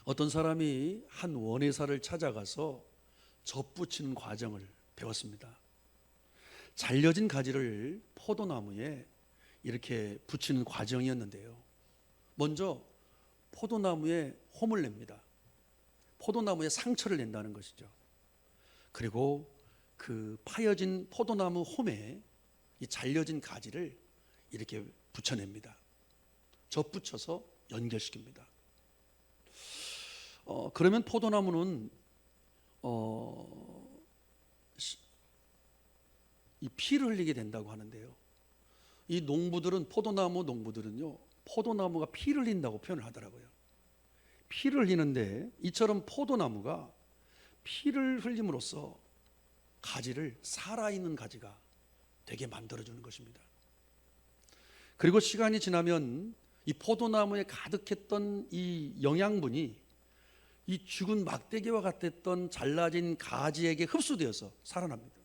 어떤 사람이 한 원예사를 찾아가서 접붙이는 과정을 배웠습니다. 잘려진 가지를 포도나무에 이렇게 붙이는 과정이었는데요. 먼저 포도나무에 홈을 냅니다. 포도나무에 상처를 낸다는 것이죠. 그리고 그 파여진 포도나무 홈에 이 잘려진 가지를 이렇게 붙여냅니다. 접붙여서 연결시킵니다. 그러면 포도나무는 이 피를 흘리게 된다고 하는데요. 이 농부들은 포도나무 농부들은요, 포도나무가 피를 흘린다고 표현을 하더라고요. 피를 흘리는데 이처럼 포도나무가 피를 흘림으로써 가지를 살아있는 가지가 되게 만들어주는 것입니다. 그리고 시간이 지나면 이 포도나무에 가득했던 이 영양분이 이 죽은 막대기와 같았던 잘라진 가지에게 흡수되어서 살아납니다.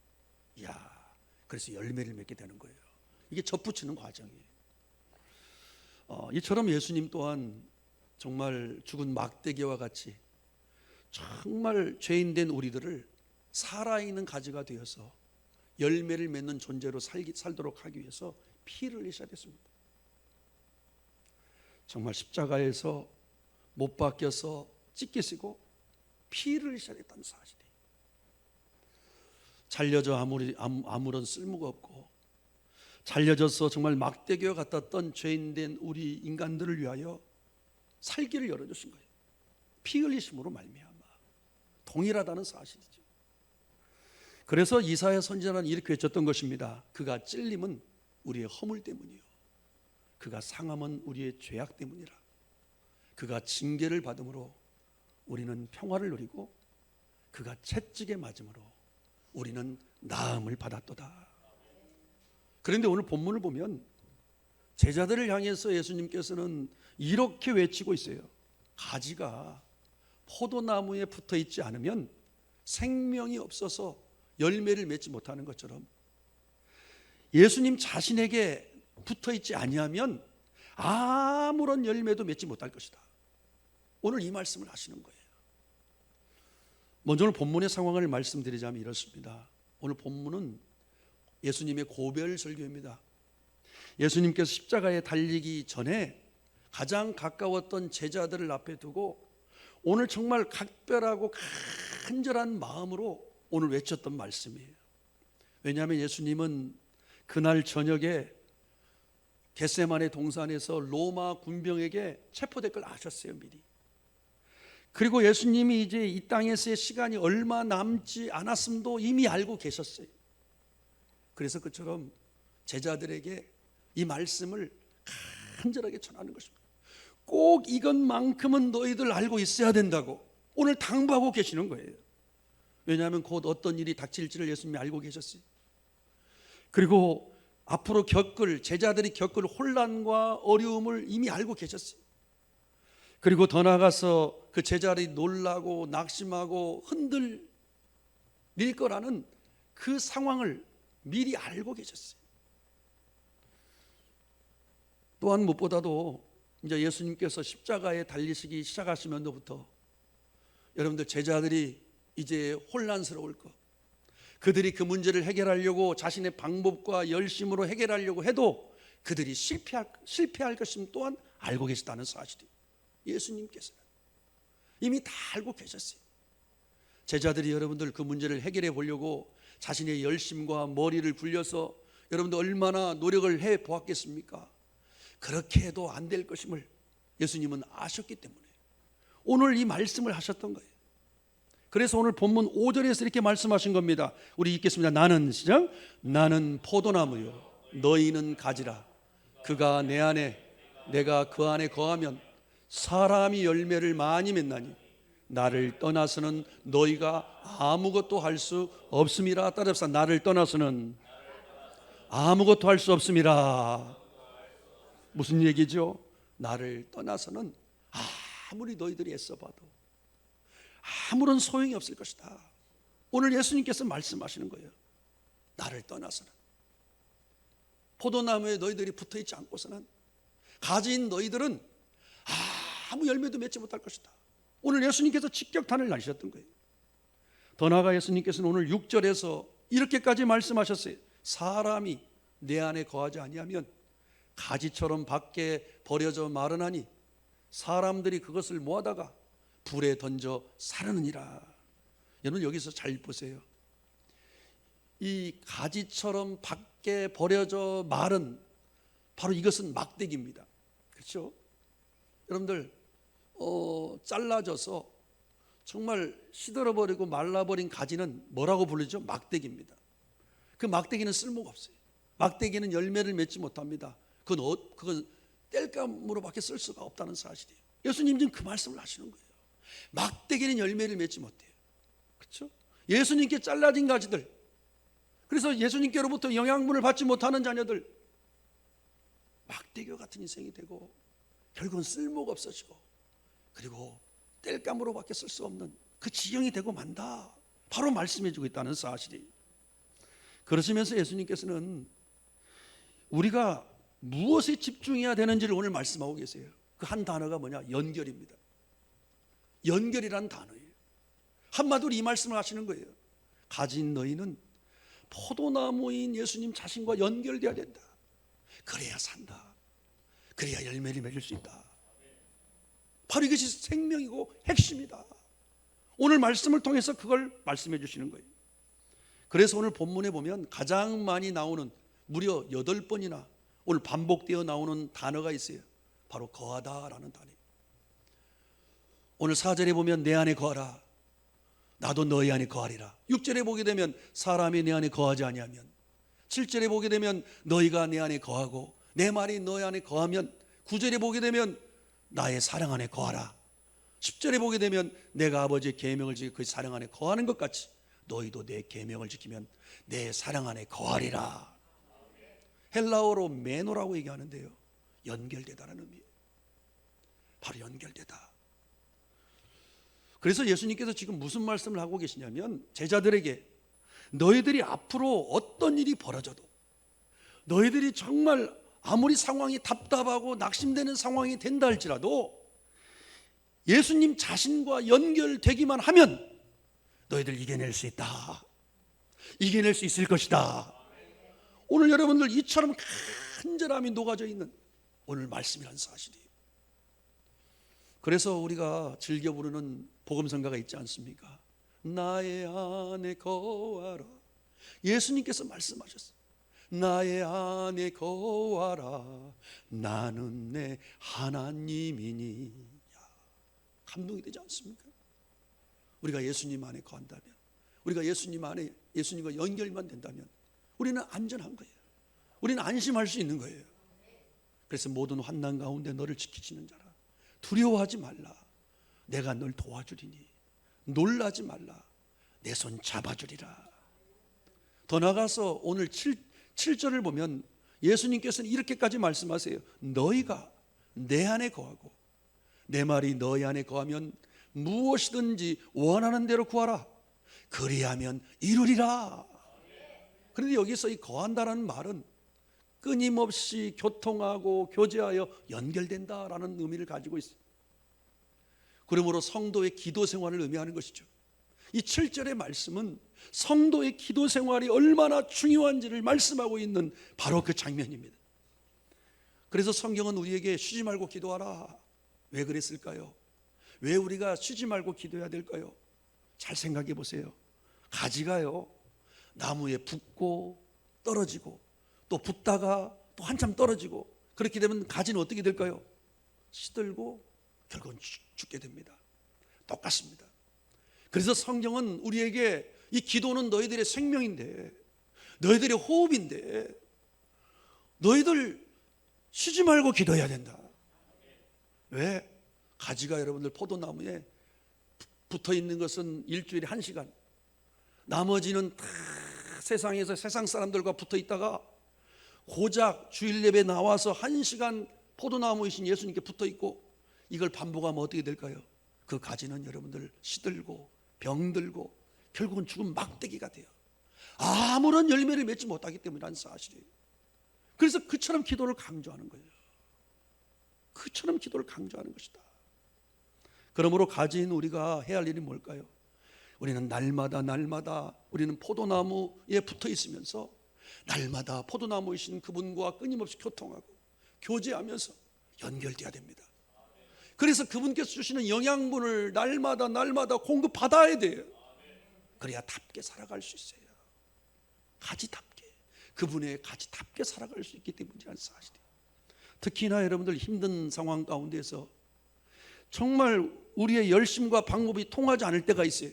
이야, 그래서 열매를 맺게 되는 거예요. 이게 접붙이는 과정이에요. 이처럼 예수님 또한 정말 죽은 막대기와 같이 정말 죄인된 우리들을 살아있는 가지가 되어서 열매를 맺는 존재로 살도록 하기 위해서 피를 흘리셔야 됐습니다. 정말 십자가에서 못 박혀서 찢기시고 피를 흘리셔야 됐다는 사실이, 잘려져 아무런 쓸모가 없고 잘려져서 정말 막대기와 같았던 죄인된 우리 인간들을 위하여 살기를 열어주신 거예요. 피 흘리심으로 말미암아. 동일하다는 사실이죠. 그래서 이사야 선지자는 이렇게 외쳤던 것입니다. 그가 찔림은 우리의 허물 때문이요, 그가 상함은 우리의 죄악 때문이라. 그가 징계를 받음으로 우리는 평화를 누리고 그가 채찍에 맞음으로 우리는 나음을 받았도다. 그런데 오늘 본문을 보면 제자들을 향해서 예수님께서는 이렇게 외치고 있어요. 가지가 포도나무에 붙어 있지 않으면 생명이 없어서 열매를 맺지 못하는 것처럼 예수님 자신에게 붙어 있지 아니하면 아무런 열매도 맺지 못할 것이다. 오늘 이 말씀을 하시는 거예요. 먼저 오늘 본문의 상황을 말씀드리자면 이렇습니다. 오늘 본문은 예수님의 고별 설교입니다. 예수님께서 십자가에 달리기 전에 가장 가까웠던 제자들을 앞에 두고 오늘 정말 각별하고 간절한 마음으로 오늘 외쳤던 말씀이에요. 왜냐하면 예수님은 그날 저녁에 겟세마네 동산에서 로마 군병에게 체포될 걸 아셨어요, 미리. 그리고 예수님이 이제 이 땅에서의 시간이 얼마 남지 않았음도 이미 알고 계셨어요. 그래서 그처럼 제자들에게 이 말씀을 간절하게 전하는 것입니다. 꼭 이것만큼은 너희들 알고 있어야 된다고 오늘 당부하고 계시는 거예요. 왜냐하면 곧 어떤 일이 닥칠지를 예수님이 알고 계셨어요. 그리고 앞으로 제자들이 겪을 혼란과 어려움을 이미 알고 계셨어요. 그리고 더 나아가서 그 제자들이 놀라고 낙심하고 흔들릴 거라는 그 상황을 미리 알고 계셨어요. 또한 무엇보다도 이제 예수님께서 십자가에 달리시기 시작하시면서부터 여러분들 제자들이 이제 혼란스러울 것, 그들이 그 문제를 해결하려고 자신의 방법과 열심으로 해결하려고 해도 그들이 실패할 것임 또한 알고 계시다는 사실이 예수님께서는 이미 다 알고 계셨어요. 제자들이 여러분들 그 문제를 해결해 보려고 자신의 열심과 머리를 굴려서 여러분들 얼마나 노력을 해 보았겠습니까? 그렇게 해도 안 될 것임을 예수님은 아셨기 때문에 오늘 이 말씀을 하셨던 거예요. 그래서 오늘 본문 5절에서 이렇게 말씀하신 겁니다. 우리 읽겠습니다. 나는 포도나무요 너희는 가지라. 그가 내 안에 내가 그 안에 거하면 사람이 열매를 많이 맺나니 나를 떠나서는 너희가 아무것도 할 수 없음이라. 따라서 나를 떠나서는 아무것도 할 수 없음이라. 무슨 얘기죠? 나를 떠나서는 아무리 너희들이 애써봐도 아무런 소용이 없을 것이다. 오늘 예수님께서 말씀하시는 거예요. 나를 떠나서는, 포도나무에 너희들이 붙어있지 않고서는 가지인 너희들은 아무 열매도 맺지 못할 것이다. 오늘 예수님께서 직격탄을 날리셨던 거예요. 더 나아가 예수님께서는 오늘 6절에서 이렇게까지 말씀하셨어요. 사람이 내 안에 거하지 아니하면 가지처럼 밖에 버려져 마르나니 사람들이 그것을 모아다가 불에 던져 사르느니라. 여러분 여기서 잘 보세요. 이 가지처럼 밖에 버려져 마른 바로 이것은 막대기입니다. 그렇죠? 여러분들 잘라져서 정말 시들어버리고 말라버린 가지는 뭐라고 부르죠? 막대기입니다. 그 막대기는 쓸모가 없어요. 막대기는 열매를 맺지 못합니다. 그건 땔감으로밖에 쓸 수가 없다는 사실이에요. 예수님 지금 그 말씀을 하시는 거예요. 막대기는 열매를 맺지 못해요. 그렇죠? 예수님께 잘라진 가지들, 그래서 예수님께로부터 영양분을 받지 못하는 자녀들, 막대기와 같은 인생이 되고 결국은 쓸모가 없어지고 그리고 땔감으로밖에 쓸 수 없는 그 지경이 되고 만다. 바로 말씀해주고 있다는 사실이. 그러시면서 예수님께서는 우리가 무엇에 집중해야 되는지를 오늘 말씀하고 계세요. 그 한 단어가 뭐냐? 연결입니다. 연결이란 단어예요. 한마디로 이 말씀을 하시는 거예요. 가진 너희는 포도나무인 예수님 자신과 연결되어야 된다. 그래야 산다. 그래야 열매를 맺을 수 있다. 바로 이것이 생명이고 핵심이다. 오늘 말씀을 통해서 그걸 말씀해 주시는 거예요. 그래서 오늘 본문에 보면 가장 많이 나오는 무려 8번이나 오늘 반복되어 나오는 단어가 있어요. 바로 거하다라는 단어예요. 오늘 4절에 보면 내 안에 거하라. 나도 너희 안에 거하리라. 6절에 보게 되면 사람이 내 안에 거하지 아니하면, 7절에 보게 되면 너희가 내 안에 거하고 내 말이 너희 안에 거하면, 9절에 보게 되면 나의 사랑 안에 거하라. 10절에 보게 되면 내가 아버지의 계명을 지켜 그 사랑 안에 거하는 것 같이 너희도 내 계명을 지키면 내 사랑 안에 거하리라. 헬라어로 메노라고 얘기하는데요, 연결되다라는 의미예요. 바로 연결되다. 그래서 예수님께서 지금 무슨 말씀을 하고 계시냐면, 제자들에게 너희들이 앞으로 어떤 일이 벌어져도, 너희들이 정말 아무리 상황이 답답하고 낙심되는 상황이 된다 할지라도 예수님 자신과 연결되기만 하면 너희들 이겨낼 수 있다. 이겨낼 수 있을 것이다. 오늘 여러분들 이처럼 간절함이 녹아져 있는 오늘 말씀이라는 사실이에요. 그래서 우리가 즐겨 부르는 복음성가가 있지 않습니까? 나의 안에 거하라. 예수님께서 말씀하셨어요. 나의 안에 거하라. 나는 내 하나님이니. 감동이 되지 않습니까? 우리가 예수님 안에 거한다면, 우리가 예수님 안에 예수님과 연결만 된다면 우리는 안전한 거예요. 우리는 안심할 수 있는 거예요. 그래서 모든 환난 가운데 너를 지키시는 자라. 두려워하지 말라. 내가 널 도와주리니. 놀라지 말라. 내 손 잡아주리라. 더 나아가서 오늘 7절을 보면 예수님께서는 이렇게까지 말씀하세요. 너희가 내 안에 거하고 내 말이 너희 안에 거하면 무엇이든지 원하는 대로 구하라. 그리하면 이루리라. 그런데 여기서 이 거한다라는 말은 끊임없이 교통하고 교제하여 연결된다라는 의미를 가지고 있어요. 그러므로 성도의 기도 생활을 의미하는 것이죠. 이 7절의 말씀은 성도의 기도 생활이 얼마나 중요한지를 말씀하고 있는 바로 그 장면입니다. 그래서 성경은 우리에게 쉬지 말고 기도하라. 왜 그랬을까요? 왜 우리가 쉬지 말고 기도해야 될까요? 잘 생각해 보세요. 가지가요, 나무에 붙고 떨어지고 또 붙다가 또 한참 떨어지고, 그렇게 되면 가지는 어떻게 될까요? 시들고 결국은 죽게 됩니다. 똑같습니다. 그래서 성경은 우리에게 이 기도는 너희들의 생명인데, 너희들의 호흡인데, 너희들 쉬지 말고 기도해야 된다. 왜? 가지가 여러분들 포도나무에 붙어 있는 것은 일주일에 1시간, 나머지는 다 세상에서 세상 사람들과 붙어 있다가 고작 주일 예배 나와서 1시간 포도나무이신 예수님께 붙어 있고, 이걸 반복하면 어떻게 될까요? 그 가지는 여러분들 시들고 병들고 결국은 죽은 막대기가 돼요. 아무런 열매를 맺지 못하기 때문이라는 사실이에요. 그래서 그처럼 기도를 강조하는 거예요. 그처럼 기도를 강조하는 것이다. 그러므로 가진 우리가 해야 할 일이 뭘까요? 우리는 날마다 우리는 포도나무에 붙어 있으면서 날마다 포도나무이신 그분과 끊임없이 교통하고 교제하면서 연결돼야 됩니다. 그래서 그분께서 주시는 영양분을 날마다 공급받아야 돼요. 그래야 답게 살아갈 수 있어요. 가지답게, 그분의 가지답게 살아갈 수 있기 때문이라는 사실이에요. 특히나 여러분들 힘든 상황 가운데서 정말 우리의 열심과 방법이 통하지 않을 때가 있어요.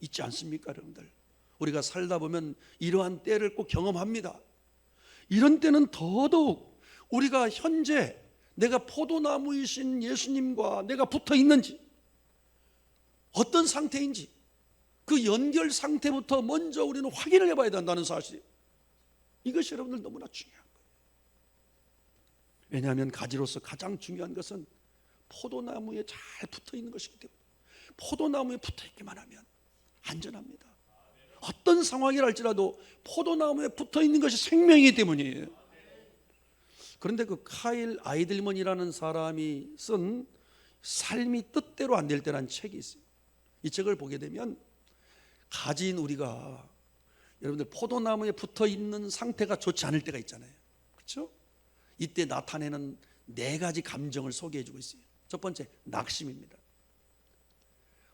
있지 않습니까, 여러분들? 우리가 살다 보면 이러한 때를 꼭 경험합니다. 이런 때는 더더욱 우리가 현재 내가 포도나무이신 예수님과 내가 붙어 있는지, 어떤 상태인지 그 연결 상태부터 먼저 우리는 확인을 해봐야 된다는 사실, 이것이 여러분들 너무나 중요한 거예요. 왜냐하면 가지로서 가장 중요한 것은 포도나무에 잘 붙어 있는 것이기 때문에, 포도나무에 붙어 있기만 하면 안전합니다. 어떤 상황이랄지라도 포도나무에 붙어 있는 것이 생명이기 때문이에요. 그런데 그 카일 아이들먼이라는 사람이 쓴 삶이 뜻대로 안 될 때라는 책이 있어요. 이 책을 보게 되면 가진 우리가, 여러분들 포도나무에 붙어 있는 상태가 좋지 않을 때가 있잖아요. 그렇죠? 이때 나타내는 4가지 감정을 소개해 주고 있어요. 첫 번째, 낙심입니다.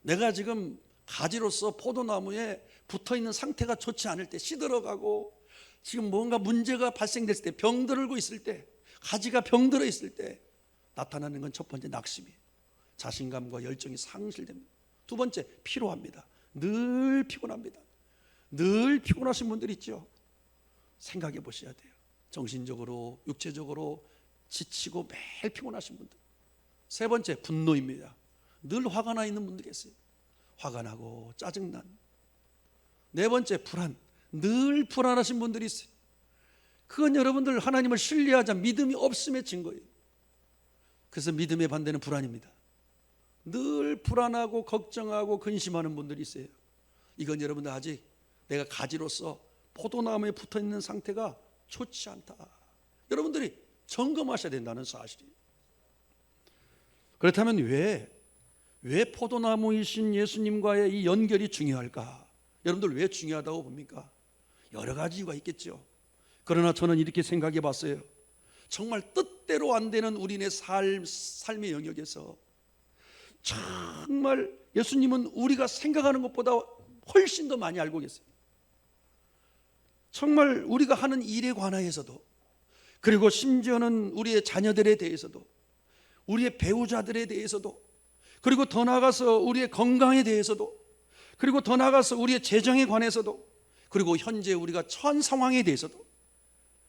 내가 지금 가지로서 포도나무에 붙어 있는 상태가 좋지 않을 때, 시들어가고 지금 뭔가 문제가 발생됐을 때, 병들고 있을 때, 가지가 병들어 있을 때 나타나는 건 첫 번째 낙심이에요. 자신감과 열정이 상실됩니다. 두 번째, 피로합니다. 늘 피곤합니다. 늘 피곤하신 분들 있죠. 생각해 보셔야 돼요. 정신적으로, 육체적으로 지치고 매일 피곤하신 분들. 세 번째, 분노입니다. 늘 화가 나 있는 분들 계세요. 화가 나고 짜증난. 네 번째, 불안. 늘 불안하신 분들이 있어요. 그건 여러분들 하나님을 신뢰하자 믿음이 없음의 증거예요. 그래서 믿음의 반대는 불안입니다. 늘 불안하고 걱정하고 근심하는 분들이 있어요. 이건 여러분들 아직 내가 가지로서 포도나무에 붙어있는 상태가 좋지 않다, 여러분들이 점검하셔야 된다는 사실이에요. 그렇다면 왜 포도나무이신 예수님과의 이 연결이 중요할까? 여러분들 왜 중요하다고 봅니까? 여러 가지 이유가 있겠죠. 그러나 저는 이렇게 생각해 봤어요. 정말 뜻대로 안 되는 우리네 삶의 영역에서 정말 예수님은 우리가 생각하는 것보다 훨씬 더 많이 알고 계세요. 정말 우리가 하는 일에 관하여서도, 그리고 심지어는 우리의 자녀들에 대해서도, 우리의 배우자들에 대해서도, 그리고 더 나아가서 우리의 건강에 대해서도, 그리고 더 나아가서 우리의 재정에 관해서도, 그리고 현재 우리가 처한 상황에 대해서도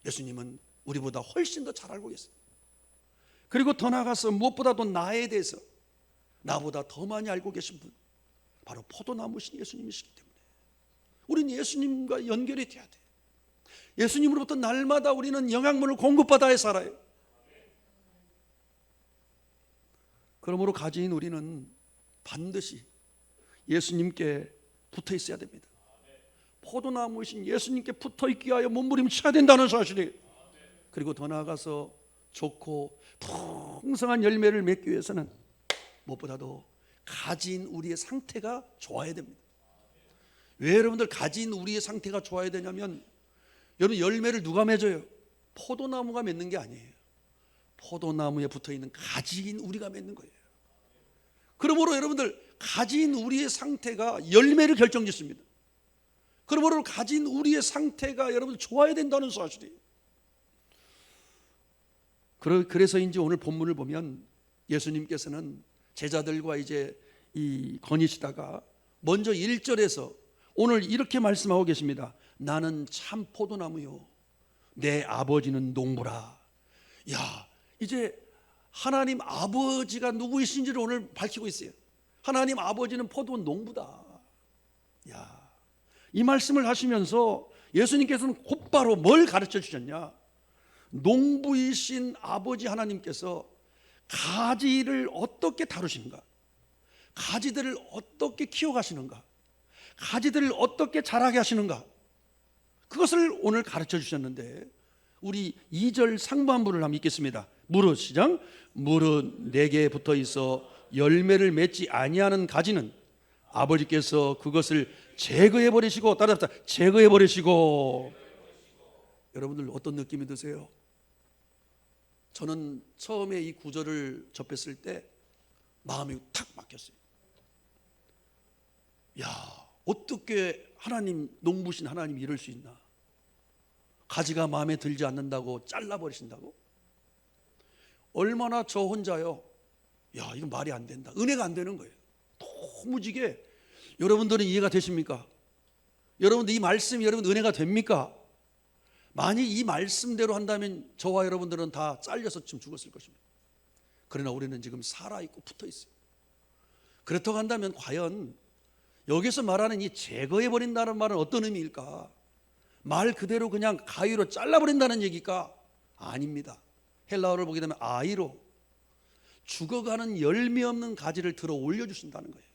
예수님은 우리보다 훨씬 더 잘 알고 계세요. 그리고 더 나아가서 무엇보다도 나에 대해서 나보다 더 많이 알고 계신 분, 바로 포도나무신 예수님이시기 때문에 우리는 예수님과 연결이 돼야 돼요. 예수님으로부터 날마다 우리는 영양분을 공급받아야 살아요. 그러므로 가진 우리는 반드시 예수님께 붙어 있어야 됩니다. 포도나무이신 예수님께 붙어 있기 위하여 몸부림쳐야 된다는 사실이에요. 그리고 더 나아가서 좋고 풍성한 열매를 맺기 위해서는 무엇보다도 가진 우리의 상태가 좋아야 됩니다. 왜 여러분들 가진 우리의 상태가 좋아야 되냐면, 여러분 열매를 누가 맺어요? 포도나무가 맺는 게 아니에요. 포도나무에 붙어있는 가지인 우리가 맺는 거예요. 그러므로 여러분들 가진 우리의 상태가 열매를 결정짓습니다. 그러므로 가진 우리의 상태가 여러분들 좋아야 된다는 사실이에요. 그래서 이제 오늘 본문을 보면 예수님께서는 제자들과 이제 거니시다가 먼저 1절에서 오늘 이렇게 말씀하고 계십니다. 나는 참 포도나무요, 내 아버지는 농부라. 야, 이제 하나님 아버지가 누구이신지를 오늘 밝히고 있어요. 하나님 아버지는 포도 농부다. 야, 이 말씀을 하시면서 예수님께서는 곧바로 뭘 가르쳐 주셨냐? 농부이신 아버지 하나님께서 가지를 어떻게 다루시는가, 가지들을 어떻게 키워가시는가, 가지들을 어떻게 자라게 하시는가, 그것을 오늘 가르쳐 주셨는데, 우리 2절 상반부를 한번 읽겠습니다. 무릇 시작. 무릇 내게 붙어 있어 열매를 맺지 아니하는 가지는 아버지께서 그것을 제거해 버리시고, 따라합시다, 제거해 버리시고. 여러분들 어떤 느낌이 드세요? 저는 처음에 이 구절을 접했을 때 마음이 탁 막혔어요. 야, 어떻게 하나님, 농부신 하나님이 이럴 수 있나? 가지가 마음에 들지 않는다고 잘라버리신다고? 얼마나 저 혼자요, 야, 이거 말이 안 된다, 은혜가 안 되는 거예요. 도무지게. 여러분들은 이해가 되십니까? 여러분들 이 말씀이 여러분 은혜가 됩니까? 만약 이 말씀대로 한다면 저와 여러분들은 다 잘려서 지금 죽었을 것입니다. 그러나 우리는 지금 살아있고 붙어있어요. 그렇다고 한다면 과연 여기서 말하는 이 제거해버린다는 말은 어떤 의미일까? 말 그대로 그냥 가위로 잘라버린다는 얘기일까? 아닙니다. 헬라어를 보게 되면 아이로 죽어가는 열매 없는 가지를 들어 올려주신다는 거예요.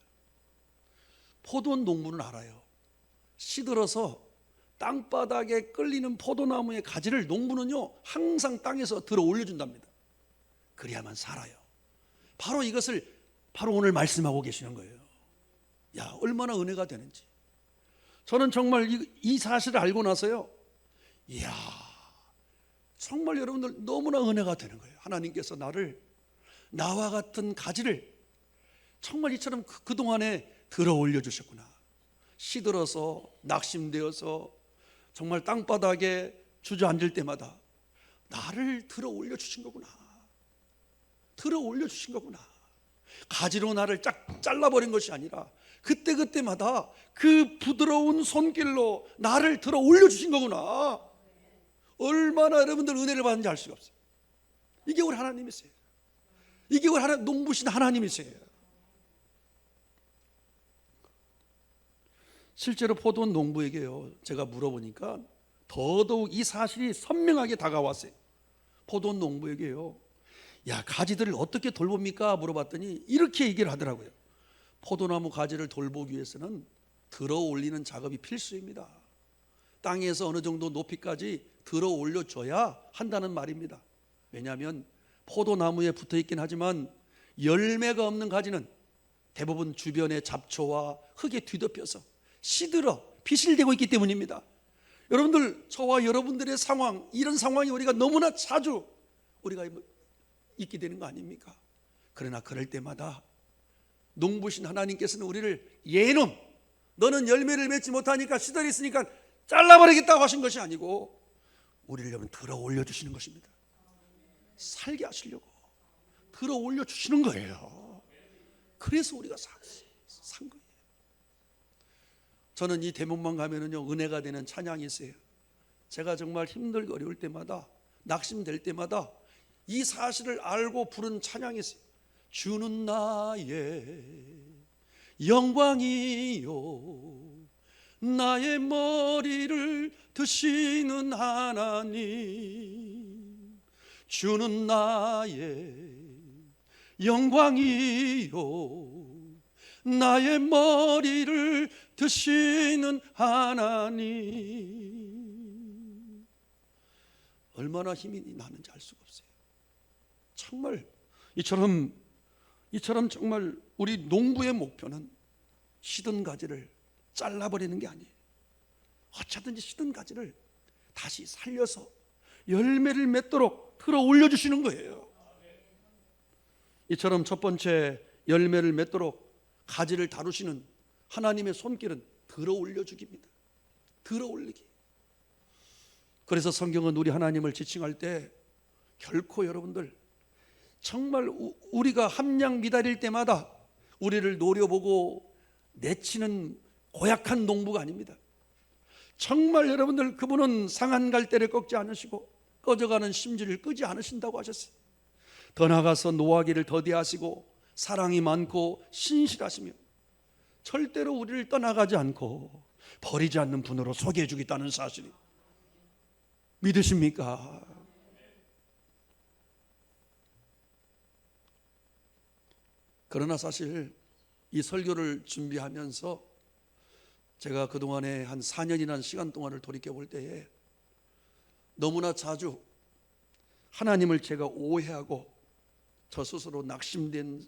포도 농부는 알아요. 시들어서 땅바닥에 끌리는 포도나무의 가지를 농부는요 항상 땅에서 들어 올려준답니다. 그래야만 살아요. 바로 이것을 바로 오늘 말씀하고 계시는 거예요. 야, 얼마나 은혜가 되는지. 저는 정말 이 사실을 알고 나서요, 이야, 정말 여러분들 너무나 은혜가 되는 거예요. 하나님께서 나와 같은 가지를 정말 이처럼 그동안에 들어 올려주셨구나. 시들어서 낙심되어서 정말 땅바닥에 주저앉을 때마다 나를 들어 올려주신 거구나. 들어 올려주신 거구나. 가지로 나를 쫙 잘라버린 것이 아니라 그때그때마다 그 부드러운 손길로 나를 들어 올려주신 거구나. 얼마나 여러분들 은혜를 받는지 알 수가 없어요. 이게 우리 하나님이세요. 이게 우리 농부신 하나님이세요. 실제로 포도 농부에게요, 제가 물어보니까 더더욱 이 사실이 선명하게 다가왔어요. 포도 농부에게요, 야, 가지들을 어떻게 돌봅니까? 물어봤더니 이렇게 얘기를 하더라고요. 포도나무 가지를 돌보기 위해서는 들어 올리는 작업이 필수입니다. 땅에서 어느 정도 높이까지 들어 올려줘야 한다는 말입니다. 왜냐하면 포도나무에 붙어 있긴 하지만 열매가 없는 가지는 대부분 주변의 잡초와 흙에 뒤덮여서 시들어 비실대고 있기 때문입니다. 여러분들, 저와 여러분들의 상황, 이런 상황이 우리가 너무나 자주 우리가 있게 되는 거 아닙니까? 그러나 그럴 때마다 농부신 하나님께서는 우리를 예놈, 너는 열매를 맺지 못하니까 시들어 있으니까 잘라버리겠다고 하신 것이 아니고 우리를 여러분 들어 올려주시는 것입니다. 살게 하시려고 들어 올려주시는 거예요. 그래서 우리가 산 거예요. 저는 이 대목만 가면은요 은혜가 되는 찬양이 있어요. 제가 정말 힘들고 어려울 때마다, 낙심될 때마다 이 사실을 알고 부른 찬양이 있어요. 주는 나의 영광이요, 나의 머리를 드시는 하나님. 주는 나의 영광이요, 나의 머리를 드시는 하나님. 얼마나 힘이 나는지 알 수가 없어요. 정말 이처럼 정말 우리 농부의 목표는 시든 가지를 잘라버리는 게 아니에요. 어쩌든지 시든 가지를 다시 살려서 열매를 맺도록 들어 올려주시는 거예요. 이처럼 첫 번째 열매를 맺도록 가지를 다루시는 하나님의 손길은 들어 올려주기입니다. 들어 올리기. 그래서 성경은 우리 하나님을 지칭할 때 결코 여러분들 정말 우리가 함량 미달일 때마다 우리를 노려보고 내치는 고약한 농부가 아닙니다. 정말 여러분들, 그분은 상한 갈대를 꺾지 않으시고 꺼져가는 심지를 끄지 않으신다고 하셨어요. 더 나아가서 노하기를 더디하시고 사랑이 많고 신실하시며 절대로 우리를 떠나가지 않고 버리지 않는 분으로 소개해 주겠다는 사실이 믿으십니까? 그러나 사실 이 설교를 준비하면서 제가 그동안에 한 4년이라는 시간 동안을 돌이켜 볼 때에 너무나 자주 하나님을 제가 오해하고 저 스스로 낙심된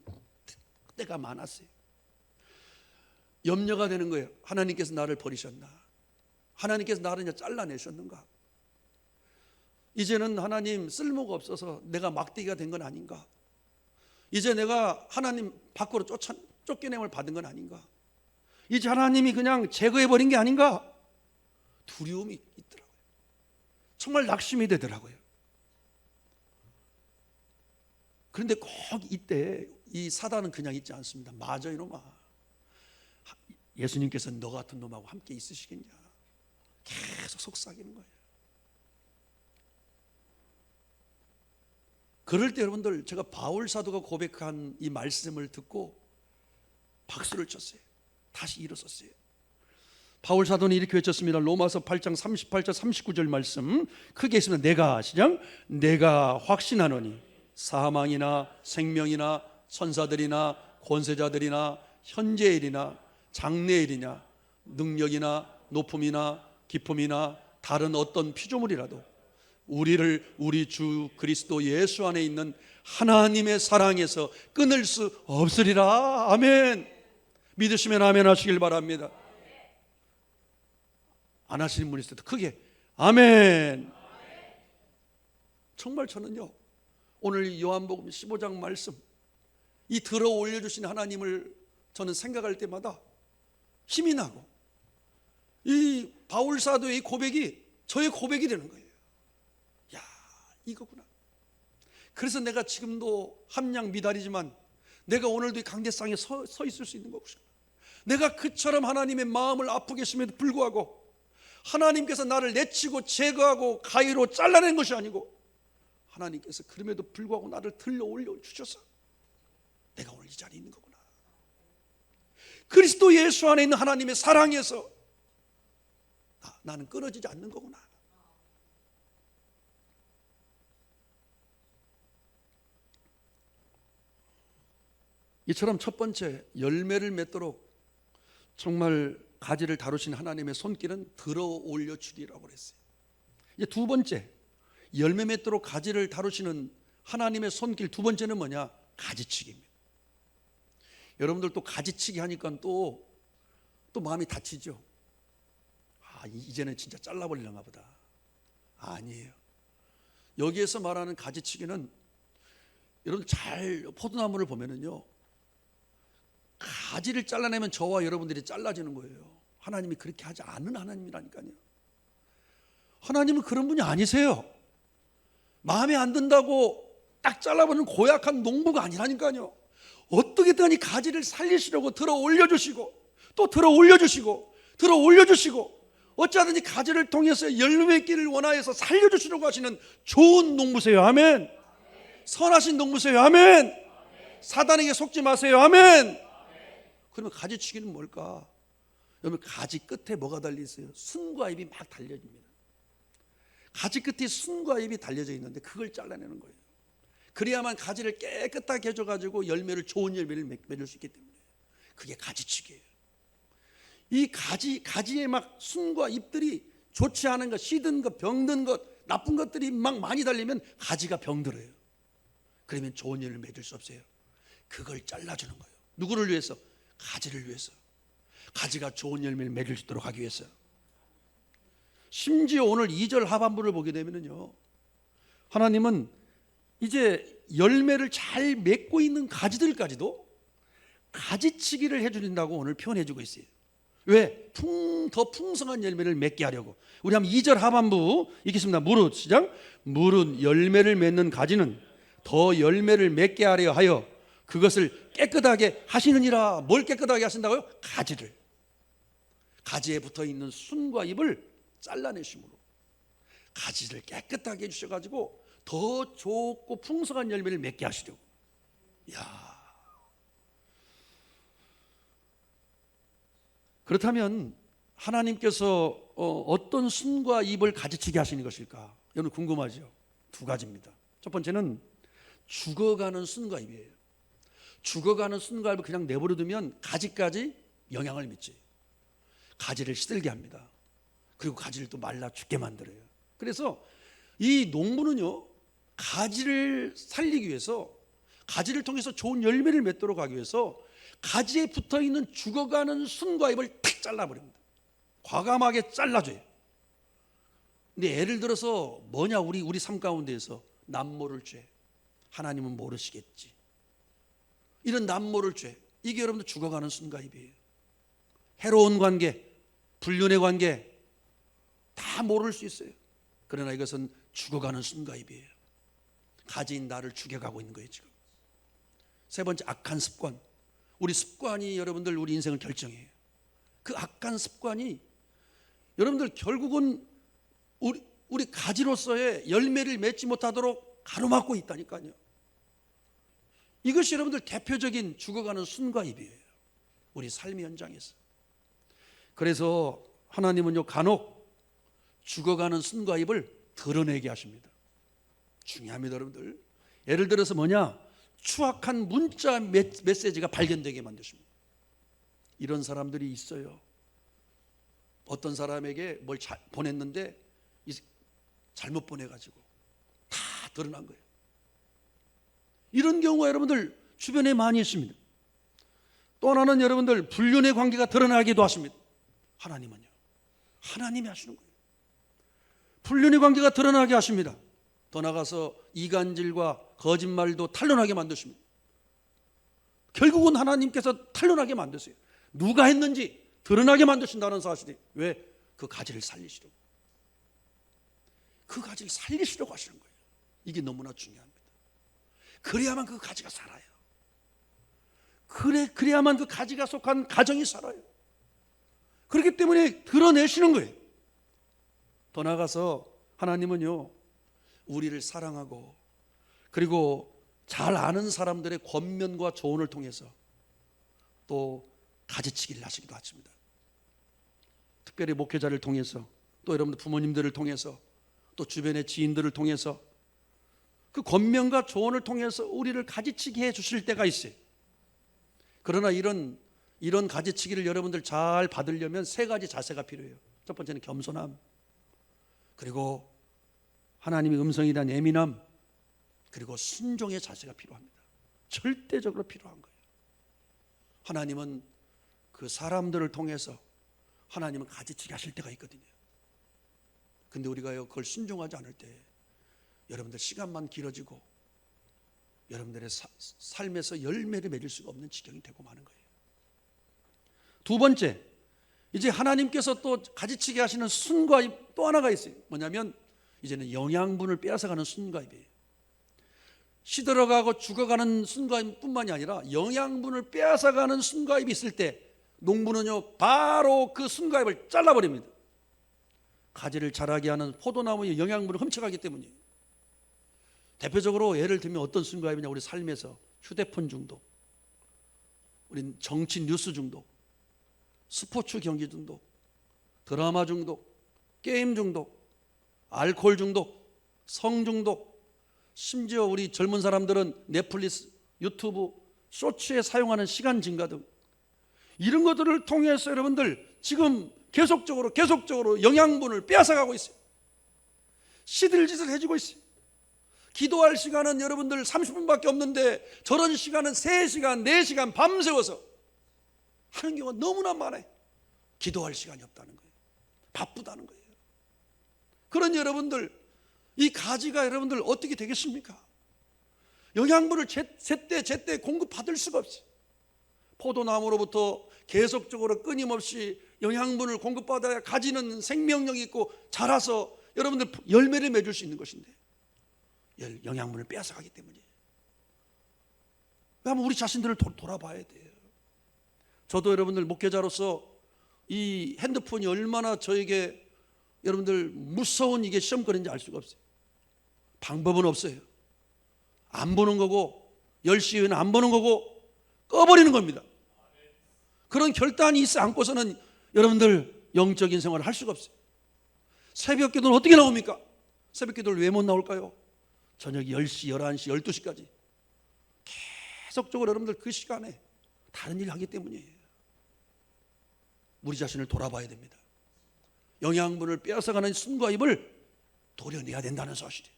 때가 많았어요. 염려가 되는 거예요. 하나님께서 나를 버리셨나? 하나님께서 나를 이제 잘라내셨는가? 이제는 하나님 쓸모가 없어서 내가 막대기가 된 건 아닌가? 이제 내가 하나님 밖으로 쫓겨냄을 받은 건 아닌가? 이제 하나님이 그냥 제거해버린 게 아닌가? 두려움이 있더라고요. 정말 낙심이 되더라고요. 그런데 꼭 이때 이 사단은 그냥 있지 않습니다. 맞아 이놈아, 예수님께서 너 같은 놈하고 함께 있으시겠냐? 계속 속삭이는 거예요. 그럴 때 여러분들, 제가 바울 사도가 고백한 이 말씀을 듣고 박수를 쳤어요. 다시 일어섰어요. 바울 사도는 이렇게 외쳤습니다. 로마서 8장 38절 39절 말씀 크게 했습니다. 내가 확신하노니 사망이나 생명이나 천사들이나 권세자들이나 현재일이나 장래일이냐 능력이나 높음이나 깊음이나 다른 어떤 피조물이라도 우리를 우리 주 그리스도 예수 안에 있는 하나님의 사랑에서 끊을 수 없으리라. 아멘. 믿으시면 아멘 하시길 바랍니다. 안 하시는 분이 있을 때 크게 아멘. 정말 저는요, 오늘 요한복음 15장 말씀, 이 들어 올려주신 하나님을 저는 생각할 때마다 힘이 나고, 이 바울 사도의 고백이 저의 고백이 되는 거예요. 야, 이거구나. 그래서 내가 지금도 함량 미달이지만 내가 오늘도 이 강대상에 서 있을 수 있는 거구나. 내가 그처럼 하나님의 마음을 아프게 하심에도 불구하고 하나님께서 나를 내치고 제거하고 가위로 잘라낸 것이 아니고 하나님께서 그럼에도 불구하고 나를 들러 올려주셔서 내가 오늘 이 자리에 있는 거구나. 그리스도 예수 안에 있는 하나님의 사랑에서 나는 끊어지지 않는 거구나. 이처럼 첫 번째, 열매를 맺도록 정말 가지를 다루신 하나님의 손길은 들어 올려주리라고 그랬어요. 이제 두 번째, 열매 맺도록 가지를 다루시는 하나님의 손길 두 번째는 뭐냐? 가지치기입니다. 여러분들 또 가지치기 하니까 또 마음이 다치죠. 이제는 진짜 잘라버리려나 보다. 아니에요. 여기에서 말하는 가지치기는, 여러분 잘 포도나무를 보면은요, 가지를 잘라내면 저와 여러분들이 잘라지는 거예요. 하나님이 그렇게 하지 않은 하나님이라니까요. 하나님은 그런 분이 아니세요. 마음에 안 든다고 딱 잘라버리는 고약한 농부가 아니라니까요. 어떻게든 이 가지를 살리시려고 들어 올려주시고 또 들어 올려주시고 들어 올려주시고 어찌하든지 가지를 통해서 열매 맺기를 원하여서 살려주시려고 하시는 좋은 농부세요. 아멘. 선하신 농부세요. 아멘. 사단에게 속지 마세요. 아멘. 그러면 가지치기는 뭘까? 여러분, 가지 끝에 뭐가 달려 있어요? 순과 잎이 막 달려집니다. 가지 끝에 순과 잎이 달려져 있는데 그걸 잘라내는 거예요. 그래야만 가지를 깨끗하게 해줘가지고 좋은 열매를 맺을 수 있기 때문에 그게 가지치기예요. 이 가지에 막 순과 잎들이 좋지 않은 것, 시든 것, 병든 것, 나쁜 것들이 막 많이 달리면 가지가 병들어요. 그러면 좋은 열매를 맺을 수 없어요. 그걸 잘라주는 거예요. 누구를 위해서? 가지를 위해서. 가지가 좋은 열매를 맺을 수 있도록 하기 위해서. 심지어 오늘 2절 하반부를 보게 되면요, 하나님은 이제 열매를 잘 맺고 있는 가지들까지도 가지치기를 해주린다고 오늘 표현해주고 있어요. 왜? 더 풍성한 열매를 맺게 하려고. 우리 한번 2절 하반부 읽겠습니다. 무릇, 시작. 무릇 열매를 맺는 가지는 더 열매를 맺게 하려 하여 그것을 깨끗하게 하시느니라. 뭘 깨끗하게 하신다고요? 가지를. 가지에 붙어있는 순과 잎을 잘라내심으로 가지를 깨끗하게 해주셔가지고 더 좋고 풍성한 열매를 맺게 하시려고. 이야. 그렇다면 하나님께서 어떤 순과 잎을 가지치게 하시는 것일까? 여러분 궁금하죠? 두 가지입니다. 첫 번째는 죽어가는 순과 잎이에요. 죽어가는 순과 잎을 그냥 내버려두면 가지까지 영향을 미쳐요. 가지를 시들게 합니다. 그리고 가지를 또 말라 죽게 만들어요. 그래서 이 농부는요, 가지를 살리기 위해서, 가지를 통해서 좋은 열매를 맺도록 하기 위해서 가지에 붙어있는 죽어가는 순과 잎을 탁 잘라버립니다. 과감하게 잘라줘요. 근데 예를 들어서 뭐냐, 우리 삶 가운데에서 남모를 죄, 하나님은 모르시겠지, 이런 남모를 죄, 이게 여러분들 죽어가는 순과 잎이에요. 해로운 관계, 불륜의 관계 다 모를 수 있어요. 그러나 이것은 죽어가는 순과 잎이에요. 가지인 나를 죽여가고 있는 거예요 지금. 세 번째, 악한 습관. 우리 습관이 여러분들 우리 인생을 결정해요. 그 악한 습관이 여러분들 결국은 우리 가지로서의 열매를 맺지 못하도록 가로막고 있다니까요. 이것이 여러분들 대표적인 죽어가는 순과 잎이에요, 우리 삶의 현장에서. 그래서 하나님은요, 간혹 죽어가는 순과 잎을 드러내게 하십니다. 중요합니다 여러분들. 예를 들어서 뭐냐, 추악한 문자 메시지가 발견되게 만드십니다. 이런 사람들이 있어요. 어떤 사람에게 뭘 보냈는데 잘못 보내가지고 다 드러난 거예요. 이런 경우가 여러분들 주변에 많이 있습니다. 또 하나는 여러분들 불륜의 관계가 드러나기도 하십니다. 하나님은요, 하나님이 하시는 거예요. 불륜의 관계가 드러나게 하십니다. 더 나아가서 이간질과 거짓말도 탄로나게 만드십니다. 결국은 하나님께서 탄로나게 만드세요. 누가 했는지 드러나게 만드신다는 사실이, 왜? 그 가지를 살리시려고, 그 가지를 살리시려고 하시는 거예요. 이게 너무나 중요합니다. 그래야만 그 가지가 살아요. 그래야만 그 가지가 속한 가정이 살아요. 그렇기 때문에 드러내시는 거예요. 더 나아가서 하나님은요, 우리를 사랑하고 그리고 잘 아는 사람들의 권면과 조언을 통해서 또 가지치기를 하시기도 하십니다. 특별히 목회자를 통해서, 또 여러분들 부모님들을 통해서, 또 주변의 지인들을 통해서 그 권면과 조언을 통해서 우리를 가지치기 해 주실 때가 있어요. 그러나 이런 가지치기를 여러분들 잘 받으려면 세 가지 자세가 필요해요. 첫 번째는 겸손함, 그리고 하나님의 음성에 대한 예민함, 그리고 순종의 자세가 필요합니다. 절대적으로 필요한 거예요. 하나님은 그 사람들을 통해서 하나님은 가지치기 하실 때가 있거든요. 근데 우리가요, 그걸 순종하지 않을 때 여러분들 시간만 길어지고 여러분들의 삶에서 열매를 맺을 수가 없는 지경이 되고 마는 거예요. 두 번째, 이제 하나님께서 또 가지치기 하시는 순과 잎 또 하나가 있어요. 뭐냐면 이제는 영양분을 빼앗아가는 순과 잎이에요. 시들어가고 죽어가는 순과 잎뿐만이 아니라 영양분을 빼앗아가는 순과 잎이 있을 때 농부는요, 바로 그 순과 잎을 잘라버립니다. 가지를 자라게 하는 포도나무의 영양분을 훔쳐가기 때문이에요. 대표적으로 예를 들면 어떤 순과 잎이냐, 우리 삶에서 휴대폰 중독, 우리 정치 뉴스 중독, 스포츠 경기 중독, 드라마 중독, 게임 중독, 알코올 중독, 성 중독, 심지어 우리 젊은 사람들은 넷플릭스, 유튜브, 쇼츠에 사용하는 시간 증가 등 이런 것들을 통해서 여러분들 지금 계속적으로 영양분을 빼앗아가고 있어요. 시들짓을 해주고 있어요. 기도할 시간은 여러분들 30분밖에 없는데 저런 시간은 3시간, 4시간 밤새워서 하는 경우가 너무나 많아요. 기도할 시간이 없다는 거예요. 바쁘다는 거예요. 그런 여러분들, 이 가지가 여러분들 어떻게 되겠습니까? 영양분을 제때 공급받을 수가 없어요. 포도나무로부터 계속적으로 끊임없이 영양분을 공급받아야 가지는 생명력이 있고 자라서 여러분들 열매를 맺을 수 있는 것인데 영양분을 빼앗아가기 때문이에요. 그러면 우리 자신들을 돌아봐야 돼요. 저도 여러분들 목회자로서 이 핸드폰이 얼마나 저에게 여러분들 무서운 이게 시험거리인지 알 수가 없어요. 방법은 없어요. 안 보는 거고 10시 이후에는 안 보는 거고 꺼버리는 겁니다. 그런 결단이 있지 않고서는 여러분들 영적인 생활을 할 수가 없어요. 새벽 기도는 어떻게 나옵니까? 새벽 기도를 왜 못 나올까요? 저녁 10시, 11시, 12시까지 계속적으로 여러분들 그 시간에 다른 일을 하기 때문이에요. 우리 자신을 돌아봐야 됩니다. 영양분을 빼앗아가는 순과 잎을 도려내야 된다는 사실이에요.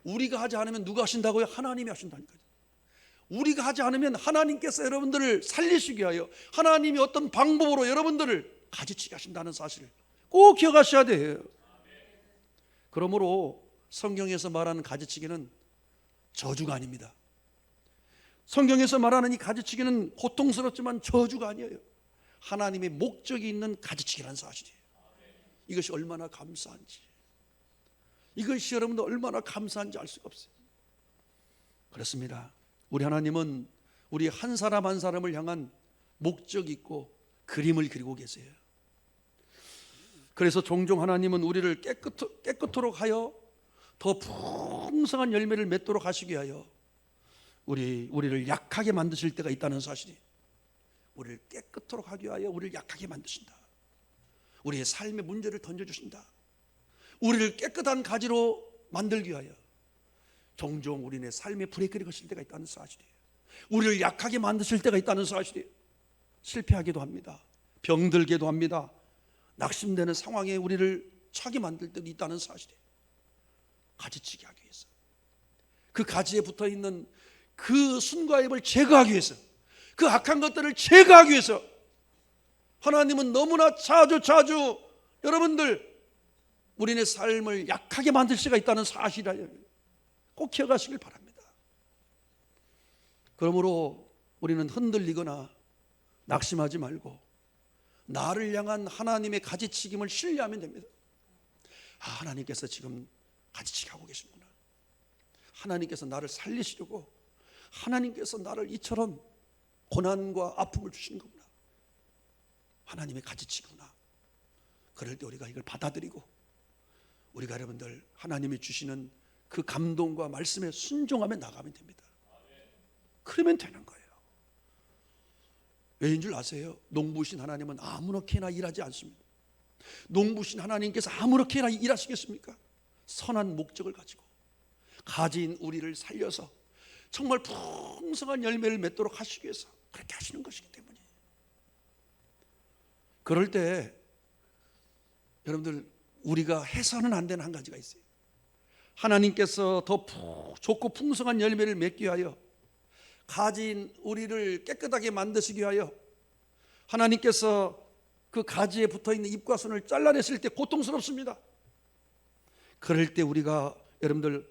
우리가 하지 않으면 누가 하신다고요? 하나님이 하신다니까요. 우리가 하지 않으면 하나님께서 여러분들을 살리시기 위하여 하나님이 어떤 방법으로 여러분들을 가지치게 하신다는 사실을 꼭 기억하셔야 돼요. 그러므로 성경에서 말하는 가지치기는 저주가 아닙니다. 성경에서 말하는 이 가지치기는 고통스럽지만 저주가 아니에요. 하나님의 목적이 있는 가지치기라는 사실이에요. 이것이 얼마나 감사한지, 이것이 여러분들 얼마나 감사한지 알 수가 없어요. 그렇습니다. 우리 하나님은 우리 한 사람 한 사람을 향한 목적이 있고 그림을 그리고 계세요. 그래서 종종 하나님은 우리를 깨끗도록 하여 더 풍성한 열매를 맺도록 하시기 위하여 우리를 약하게 만드실 때가 있다는 사실이, 우리를 깨끗도록 하기 위하여 우리를 약하게 만드신다. 우리의 삶의 문제를 던져주신다. 우리를 깨끗한 가지로 만들기 위하여 종종 우리의 삶에 브레이크를 거실 때가 있다는 사실이에요. 우리를 약하게 만드실 때가 있다는 사실이에요. 실패하기도 합니다. 병들게도 합니다. 낙심되는 상황에 우리를 처하게 만들 때도 있다는 사실이에요. 가지치기 하기 위해서, 그 가지에 붙어있는 그 순과 엽을 제거하기 위해서, 그 악한 것들을 제거하기 위해서 하나님은 너무나 자주 여러분들 우리의 삶을 약하게 만들 수가 있다는 사실을 꼭 기억하시길 바랍니다. 그러므로 우리는 흔들리거나 낙심하지 말고 나를 향한 하나님의 가지치김을 신뢰하면 됩니다. 하나님께서 지금 가지치기 하고 계시구나. 하나님께서 나를 살리시려고, 하나님께서 나를 이처럼 고난과 아픔을 주시는 거구나. 하나님의 가지치기구나. 그럴 때 우리가 이걸 받아들이고 우리가 여러분들 하나님이 주시는 그 감동과 말씀에 순종하며 나가면 됩니다. 그러면 되는 거예요. 왜인 줄 아세요? 농부신 하나님은 아무렇게나 일하지 않습니다. 농부신 하나님께서 아무렇게나 일하시겠습니까? 선한 목적을 가지고 가진 우리를 살려서 정말 풍성한 열매를 맺도록 하시기 위해서 그렇게 하시는 것이기 때문에, 그럴 때 여러분들 우리가 해서는 안 되는 한 가지가 있어요. 하나님께서 더 좋고 풍성한 열매를 맺기 위하여 가진 우리를 깨끗하게 만드시기 위하여 하나님께서 그 가지에 붙어있는 잎과 순을 잘라냈을 때 고통스럽습니다. 그럴 때 우리가 여러분들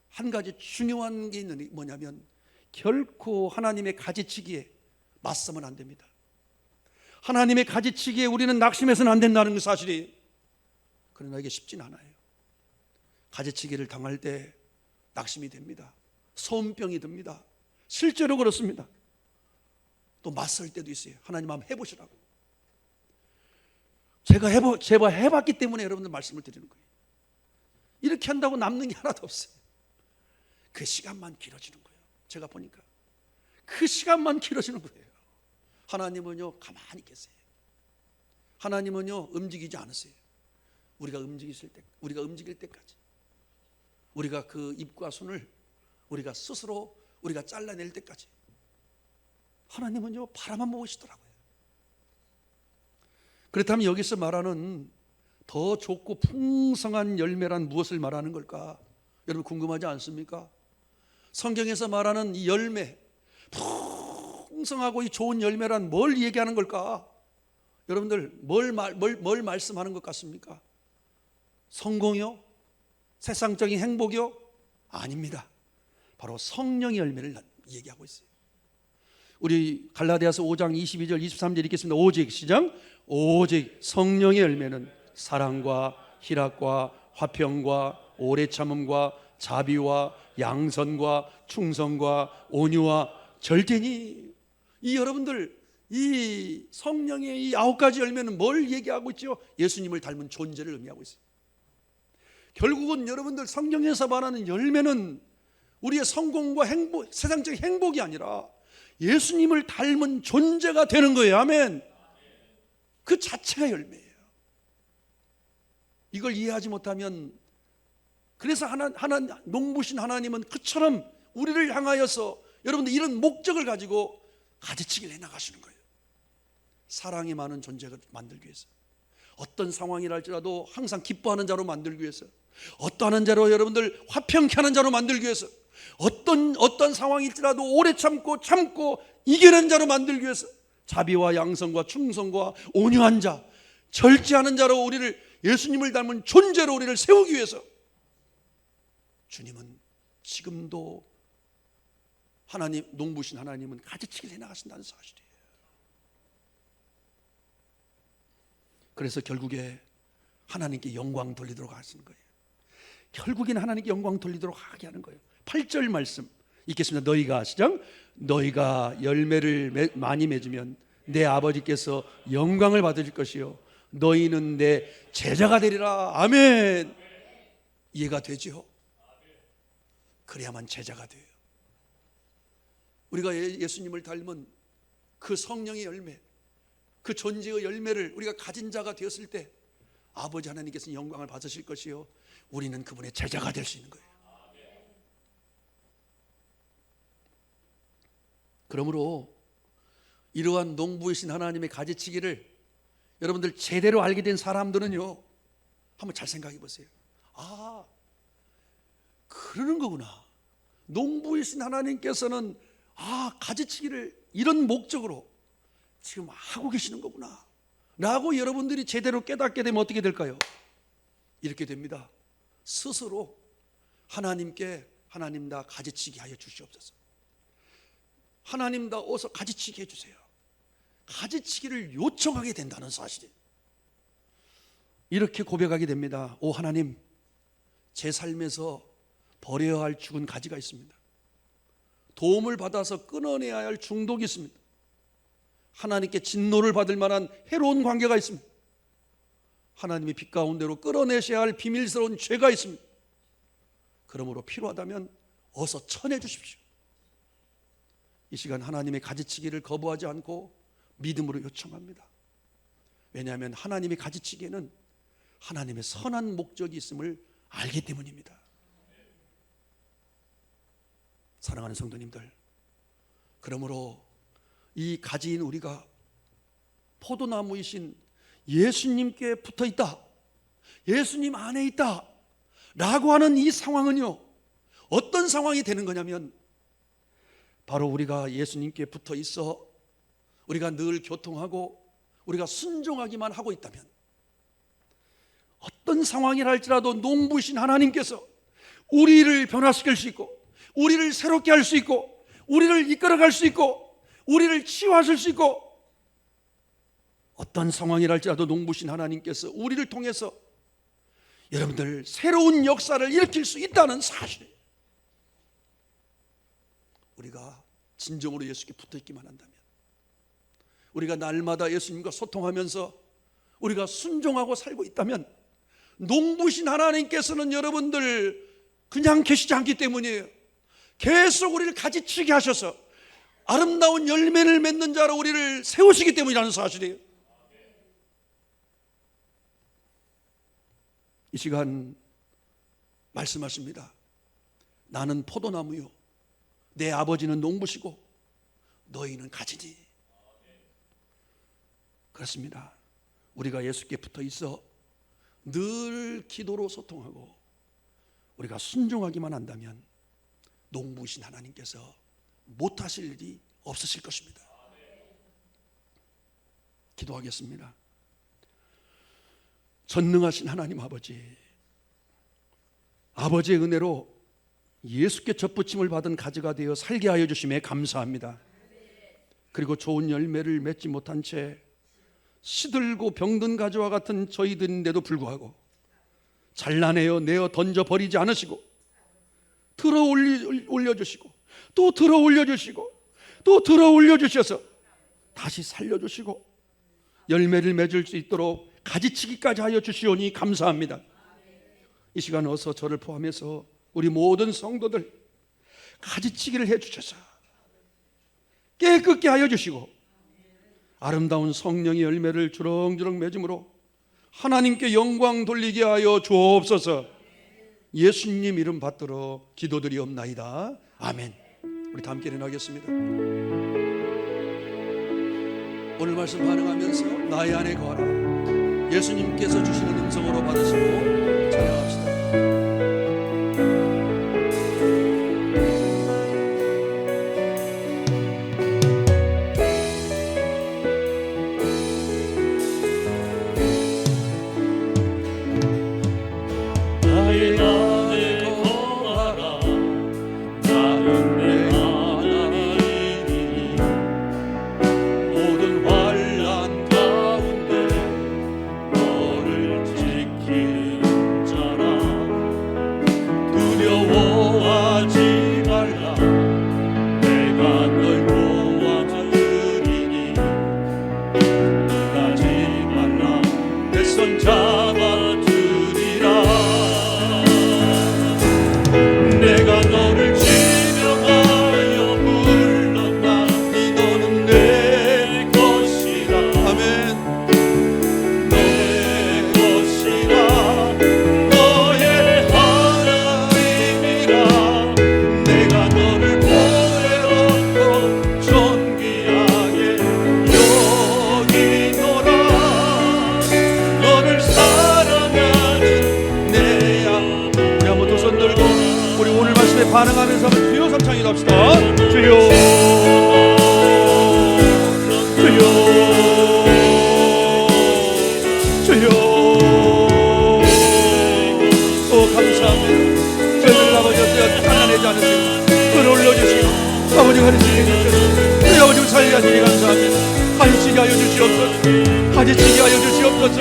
한 가지 중요한 게 있는 뭐냐면, 결코 하나님의 가지치기에 맞서면 안 됩니다. 하나님의 가지치기에 우리는 낙심해서는 안 된다는 그 사실이, 그러나 이게 쉽진 않아요. 가지치기를 당할 때 낙심이 됩니다. 소음병이 듭니다. 실제로 그렇습니다. 또 맞설 때도 있어요. 하나님 한번 해보시라고. 제가 해봤기 때문에 여러분들 말씀을 드리는 거예요. 이렇게 한다고 남는 게 하나도 없어요. 그 시간만 길어지는 거예요. 제가 보니까 그 시간만 길어지는 거예요. 하나님은요 가만히 계세요. 하나님은요 움직이지 않으세요. 우리가 움직일 때까지, 우리가 그 잎과 손을 우리가 스스로 우리가 잘라낼 때까지 하나님은요 바라만 보시더라고요. 그렇다면 여기서 말하는 더 좋고 풍성한 열매란 무엇을 말하는 걸까? 여러분 궁금하지 않습니까? 성경에서 말하는 이 열매, 풍성하고 이 좋은 열매란 뭘 얘기하는 걸까? 여러분들 뭘 말씀하는 것 같습니까? 성공이요? 세상적인 행복이요? 아닙니다. 바로 성령의 열매를 얘기하고 있어요. 우리 갈라디아서 5장 22절 23절 읽겠습니다. 오직 시작. 오직 성령의 열매는 사랑과 희락과 화평과 오래 참음과 자비와 양선과 충성과 온유와 절제니. 이 여러분들 이 성령의 이 9가지 열매는 뭘 얘기하고 있죠? 예수님을 닮은 존재를 의미하고 있어요. 결국은 여러분들 성경에서 말하는 열매는 우리의 성공과 행복, 세상적인 행복이 아니라 예수님을 닮은 존재가 되는 거예요. 아멘. 그 자체가 열매예요. 이걸 이해하지 못하면, 그래서 농부신 하나님은 그처럼 우리를 향하여서 여러분들 이런 목적을 가지고 가지치기를 해나가시는 거예요. 사랑이 많은 존재가 만들기 위해서, 어떤 상황이랄지라도 항상 기뻐하는 자로 만들기 위해서, 어떠한 자로 여러분들 화평케 하는 자로 만들기 위해서, 어떤 상황일지라도 오래 참고 이겨낸 자로 만들기 위해서 자비와 양성과 충성과 온유한 자, 절제하는 자로 예수님을 닮은 존재로 우리를 세우기 위해서 주님은 지금도 농부신 하나님은 가지치기를 해나가신다는 사실이에요. 그래서 결국에 하나님께 영광 돌리도록 하시는 거예요. 결국에는 하나님께 영광 돌리도록 하게 하는 거예요. 8절 말씀 읽겠습니다. 너희가 시작. 너희가 열매를 많이 맺으면 내 아버지께서 영광을 받으실 것이요 너희는 내 제자가 되리라. 아멘. 이해가 되죠? 그래야만 제자가 돼요. 우리가 예수님을 닮은 그 성령의 열매, 그 존재의 열매를 우리가 가진 자가 되었을 때 아버지 하나님께서는 영광을 받으실 것이요 우리는 그분의 제자가 될 수 있는 거예요. 그러므로 이러한 농부이신 하나님의 가지치기를 여러분들 제대로 알게 된 사람들은요, 한번 잘 생각해 보세요. 아, 그러는 거구나. 농부이신 하나님께서는 가지치기를 이런 목적으로 지금 하고 계시는 거구나 라고 여러분들이 제대로 깨닫게 되면 어떻게 될까요? 이렇게 됩니다. 스스로 하나님께 하나님 나 가지치기 하여 주시옵소서. 하나님 나 어서 가지치기 해주세요. 가지치기를 요청하게 된다는 사실이에요. 이렇게 고백하게 됩니다. 오 하나님, 제 삶에서 버려야 할 죽은 가지가 있습니다. 도움을 받아서 끊어내야 할 중독이 있습니다. 하나님께 진노를 받을 만한 해로운 관계가 있습니다. 하나님의 빛 가운데로 끌어내셔야 할 비밀스러운 죄가 있습니다. 그러므로 필요하다면 어서 쳐내 주십시오. 이 시간 하나님의 가지치기를 거부하지 않고 믿음으로 요청합니다. 왜냐하면 하나님의 가지치기에는 하나님의 선한 목적이 있음을 알기 때문입니다. 사랑하는 성도님들, 그러므로 이 가지인 우리가 포도나무이신 예수님께 붙어 있다, 예수님 안에 있다 라고 하는 이 상황은요, 어떤 상황이 되는 거냐면 바로 우리가 예수님께 붙어 있어 우리가 늘 교통하고 우리가 순종하기만 하고 있다면, 어떤 상황이라 할지라도 농부이신 하나님께서 우리를 변화시킬 수 있고 우리를 새롭게 할 수 있고 우리를 이끌어갈 수 있고 우리를 치유하실 수 있고, 어떤 상황이라 할지라도 농부신 하나님께서 우리를 통해서 여러분들 새로운 역사를 일으킬 수 있다는 사실이에요. 우리가 진정으로 예수께 붙어있기만 한다면, 우리가 날마다 예수님과 소통하면서 우리가 순종하고 살고 있다면, 농부신 하나님께서는 여러분들 그냥 계시지 않기 때문이에요. 계속 우리를 가지치게 하셔서 아름다운 열매를 맺는 자로 우리를 세우시기 때문이라는 사실이에요. 이 시간 말씀하십니다. 나는 포도나무요 내 아버지는 농부시고 너희는 가지니. 그렇습니다. 우리가 예수께 붙어 있어 늘 기도로 소통하고 우리가 순종하기만 한다면 농부이신 하나님께서 못하실 일이 없으실 것입니다. 기도하겠습니다. 전능하신 하나님 아버지의 은혜로 예수께 접붙임을 받은 가지가 되어 살게 하여 주심에 감사합니다. 그리고 좋은 열매를 맺지 못한 채 시들고 병든 가지와 같은 저희들인데도 불구하고 잘라내어 내어 던져버리지 않으시고 들어 올려주시고 또 들어 올려주시고 또 들어 올려주셔서 다시 살려주시고 열매를 맺을 수 있도록 가지치기까지 하여 주시오니 감사합니다. 이 시간 어서 저를 포함해서 우리 모든 성도들 가지치기를 해주셔서 깨끗게 하여 주시고 아름다운 성령의 열매를 주렁주렁 맺음으로 하나님께 영광 돌리게 하여 주옵소서. 예수님 이름 받들어 기도드리옵나이다. 아멘. 우리 다 함께 일어나겠습니다. 오늘 말씀 반응하면서 나의 안에 거하라, 예수님께서 주시는 음성으로 받으시고 찬양합시다. 주여 주여 주여. 오 감사합니다. 저희들 아버지 가난하지 않으시고 끌어올려주시고 아버지 가르치게 해주셔서 우리 아버지 살려주시니 감사합니다. 가지치게 하여 주시옵소서. 가지치게 하여 주시옵소서.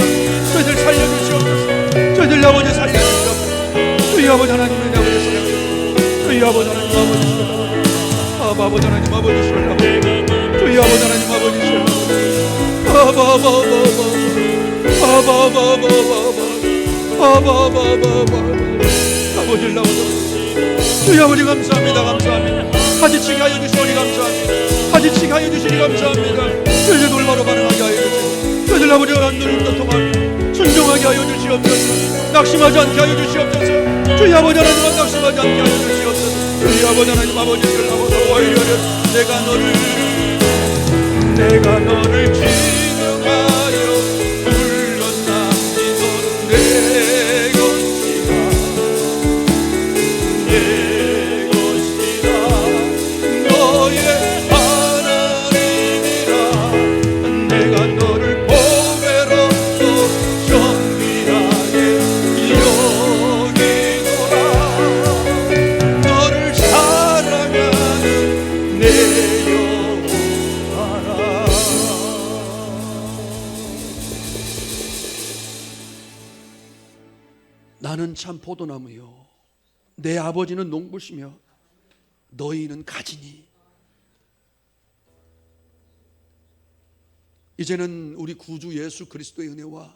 저희들 살려주시옵소서. 저희들 아버지 살려주시옵소서. 저희 아버지 하나님의 아버지 살려주시옵소서. 저희 아버지 하나님 아버지 살려주시옵소서. 아버지 하나님 아버지 살려주시옵소서. 저희 아버지 하나님 아버지 살려주시옵소서. 아버지를 나오소서. 저희 아버지 감사합니다. 감사합니다. 가지치게 하여 주시오니 감사합니다. 가지치게 하여 주시니 감사합니다. 저희들 놀바로 반응하게 하여 주시옵소서. 저희들 아버지가 누님과 통하며 순종하게 하여 주시옵소서. 낙심하지 않게 하여 주시옵소서. 저희 아버지 하나님과 낙심하지 않게 하여 주시옵소서. 저희 아버지 하나님 아버지를 나보다 와이하려 내가 너를 지명하여 불렀나니 너는 내 것이다 내 것이다 너의 하나님이라 내가 너를 보배롭고 정밀하게 여기노라 너를 사랑하는 내 영혼아. 나는 참 포도나무요 내 아버지는 농부시며 너희는 가지니. 이제는 우리 구주 예수 그리스도의 은혜와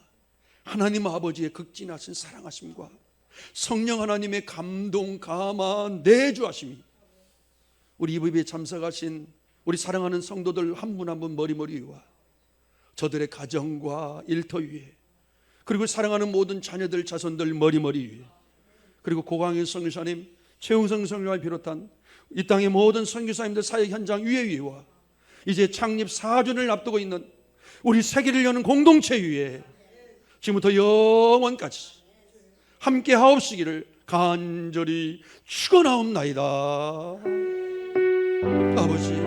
하나님 아버지의 극진하신 사랑하심과 성령 하나님의 감동 감화 내주하심이 우리 이브에 참석하신 우리 사랑하는 성도들 한 분 한 분 머리머리 위와 저들의 가정과 일터 위에 그리고 사랑하는 모든 자녀들 자손들 머리머리 위에 그리고 고강현 선교사님 최웅성 선교사를 비롯한 이 땅의 모든 선교사님들 사역 현장 위와 이제 창립 4주년을 앞두고 있는 우리 세계를 여는 공동체 위에 지금부터 영원까지 함께 하옵시기를 간절히 축원하옵나이다. 아버지